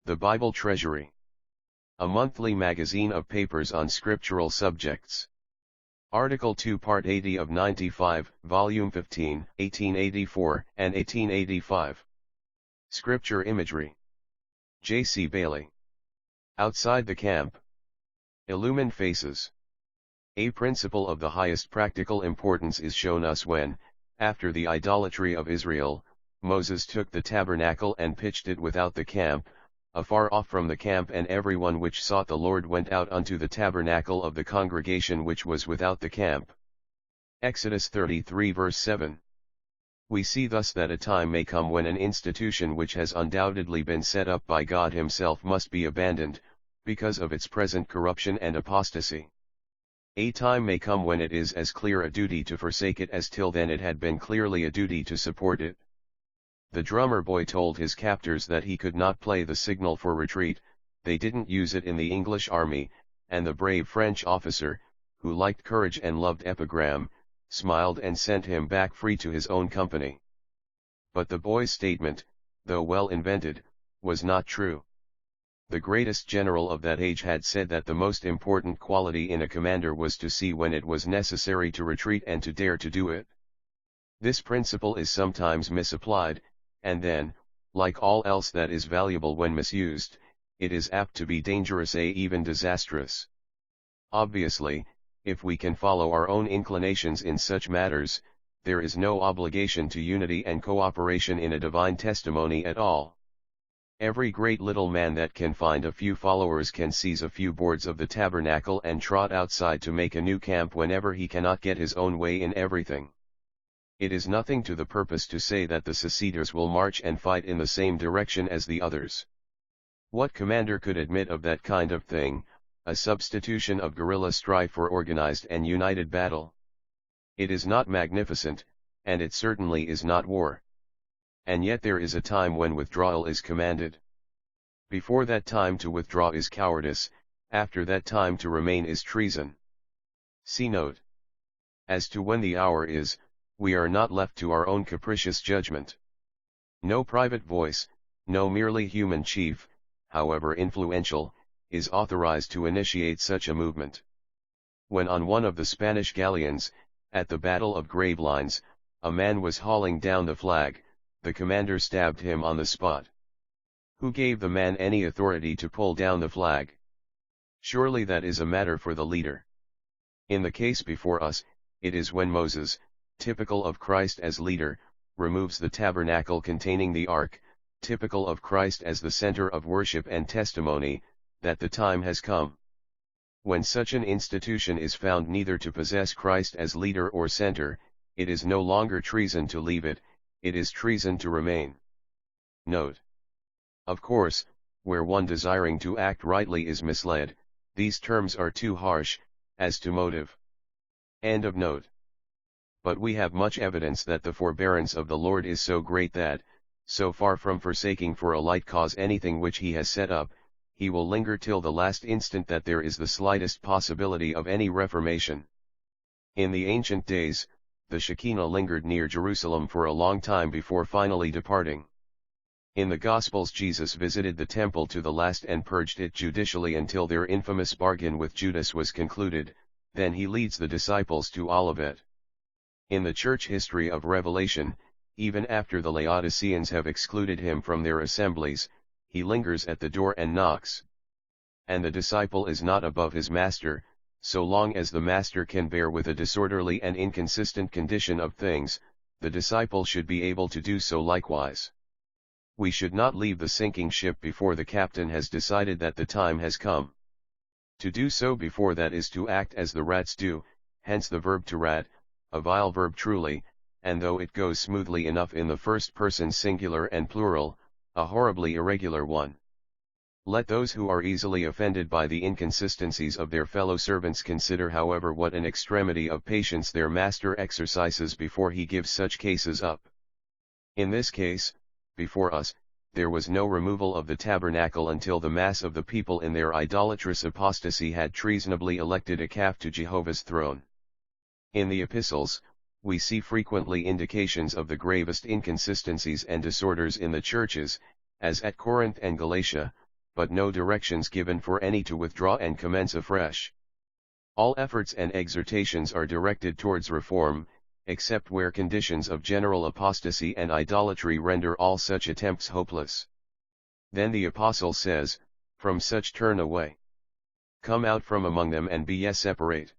The Bible Treasury. A monthly magazine of papers on scriptural subjects. Article 2 Part 80 of 95, Volume 15, 1884 and 1885. Scripture Imagery. J. C. Bailey. Outside the Camp. Illumined Faces. A principle of the highest practical importance is shown us when, after the idolatry of Israel, Moses took the tabernacle and pitched it without the camp, afar off from the camp, and everyone which sought the Lord went out unto the tabernacle of the congregation which was without the camp. Exodus 33 verse 7. We see thus that a time may come when an institution which has undoubtedly been set up by God himself must be abandoned, because of its present corruption and apostasy. A time may come when it is as clear a duty to forsake it as till then it had been clearly a duty to support it. The drummer boy told his captors that he could not play the signal for retreat, they didn't use it in the English army, and the brave French officer, who liked courage and loved epigram, smiled and sent him back free to his own company. But the boy's statement, though well invented, was not true. The greatest general of that age had said that the most important quality in a commander was to see when it was necessary to retreat and to dare to do it. This principle is sometimes misapplied, and then, like all else that is valuable when misused, it is apt to be dangerous, even disastrous. Obviously, if we can follow our own inclinations in such matters, there is no obligation to unity and cooperation in a divine testimony at all. Every great little man that can find a few followers can seize a few boards of the tabernacle and trot outside to make a new camp whenever he cannot get his own way in everything. It is nothing to the purpose to say that the seceders will march and fight in the same direction as the others. What commander could admit of that kind of thing, a substitution of guerrilla strife for organized and united battle? It is not magnificent, and it certainly is not war. And yet there is a time when withdrawal is commanded. Before that time to withdraw is cowardice, after that time to remain is treason. See note. As to when the hour is, we are not left to our own capricious judgment. No private voice, no merely human chief, however influential, is authorized to initiate such a movement. When on one of the Spanish galleons, at the Battle of Gravelines, a man was hauling down the flag, the commander stabbed him on the spot. Who gave the man any authority to pull down the flag? Surely that is a matter for the leader. In the case before us, it is when Moses, typical of Christ as leader, removes the tabernacle containing the ark, typical of Christ as the center of worship and testimony, that the time has come. When such an institution is found neither to possess Christ as leader or center, it is no longer treason to leave it, it is treason to remain. Note. Of course, where one desiring to act rightly is misled, these terms are too harsh, as to motive. End of note. But we have much evidence that the forbearance of the Lord is so great that, so far from forsaking for a light cause anything which he has set up, he will linger till the last instant that there is the slightest possibility of any reformation. In the ancient days, the Shekinah lingered near Jerusalem for a long time before finally departing. In the Gospels Jesus visited the temple to the last and purged it judicially until their infamous bargain with Judas was concluded, then he leads the disciples to Olivet. In the church history of Revelation, even after the Laodiceans have excluded him from their assemblies, he lingers at the door and knocks. And the disciple is not above his master, so long as the master can bear with a disorderly and inconsistent condition of things, the disciple should be able to do so likewise. We should not leave the sinking ship before the captain has decided that the time has come. To do so before that is to act as the rats do, hence the verb to rat, a vile verb truly, and though it goes smoothly enough in the first person singular and plural, a horribly irregular one. Let those who are easily offended by the inconsistencies of their fellow servants consider however what an extremity of patience their master exercises before he gives such cases up. In this case, before us, there was no removal of the tabernacle until the mass of the people in their idolatrous apostasy had treasonably elected a calf to Jehovah's throne. In the epistles, we see frequently indications of the gravest inconsistencies and disorders in the churches, as at Corinth and Galatia, but no directions given for any to withdraw and commence afresh. All efforts and exhortations are directed towards reform, except where conditions of general apostasy and idolatry render all such attempts hopeless. Then the apostle says, "From such turn away. Come out from among them and be ye separate.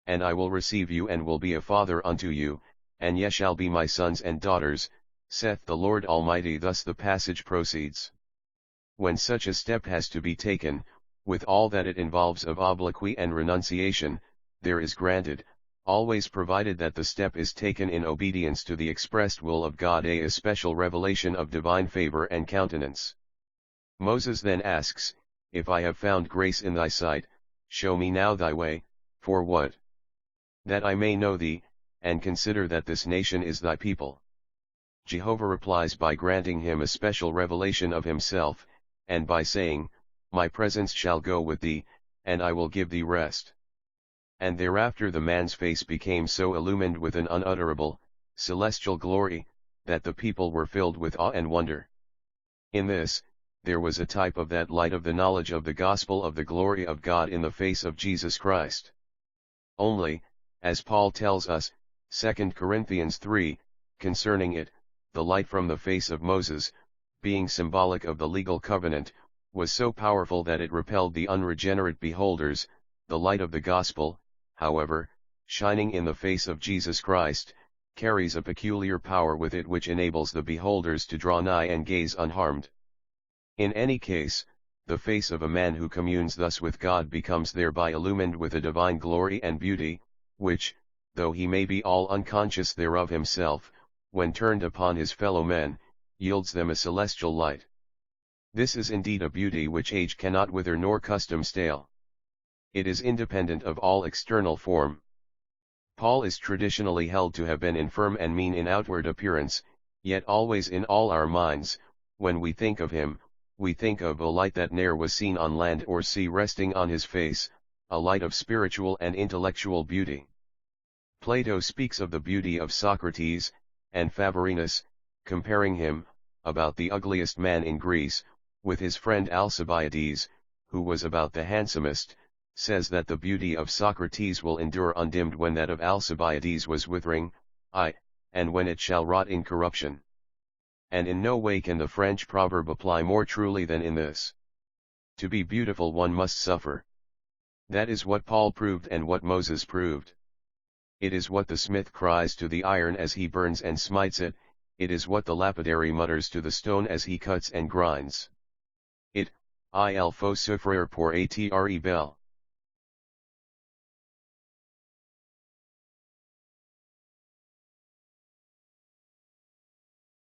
And I will receive you and will be a father unto you, and ye shall be my sons and daughters, saith the Lord Almighty." Thus the passage proceeds. When such a step has to be taken, with all that it involves of obloquy and renunciation, there is granted, always provided that the step is taken in obedience to the expressed will of God, a especial revelation of divine favor and countenance. Moses then asks, "If I have found grace in thy sight, show me now thy way, for what? That I may know thee, and consider that this nation is thy people." Jehovah replies by granting him a special revelation of himself, and by saying, "My presence shall go with thee, and I will give thee rest." And thereafter the man's face became so illumined with an unutterable, celestial glory, that the people were filled with awe and wonder. In this, there was a type of that light of the knowledge of the gospel of the glory of God in the face of Jesus Christ. Only, as Paul tells us, 2 Corinthians 3, concerning it, the light from the face of Moses, being symbolic of the legal covenant, was so powerful that it repelled the unregenerate beholders. The light of the gospel, however, shining in the face of Jesus Christ, carries a peculiar power with it which enables the beholders to draw nigh and gaze unharmed. In any case, the face of a man who communes thus with God becomes thereby illumined with a divine glory and beauty, which, though he may be all unconscious thereof himself, when turned upon his fellow men, yields them a celestial light. This is indeed a beauty which age cannot wither nor custom stale. It is independent of all external form. Paul is traditionally held to have been infirm and mean in outward appearance, yet always in all our minds, when we think of him, we think of a light that ne'er was seen on land or sea resting on his face, a light of spiritual and intellectual beauty. Plato speaks of the beauty of Socrates, and Favorinus, comparing him, about the ugliest man in Greece, with his friend Alcibiades, who was about the handsomest, says that the beauty of Socrates will endure undimmed when that of Alcibiades was withering, and when it shall rot in corruption. And in no way can the French proverb apply more truly than in this. To be beautiful one must suffer. That is what Paul proved and what Moses proved. It is what the smith cries to the iron as he burns and smites it, it is what the lapidary mutters to the stone as he cuts and grinds. Il faut souffrir pour être belle.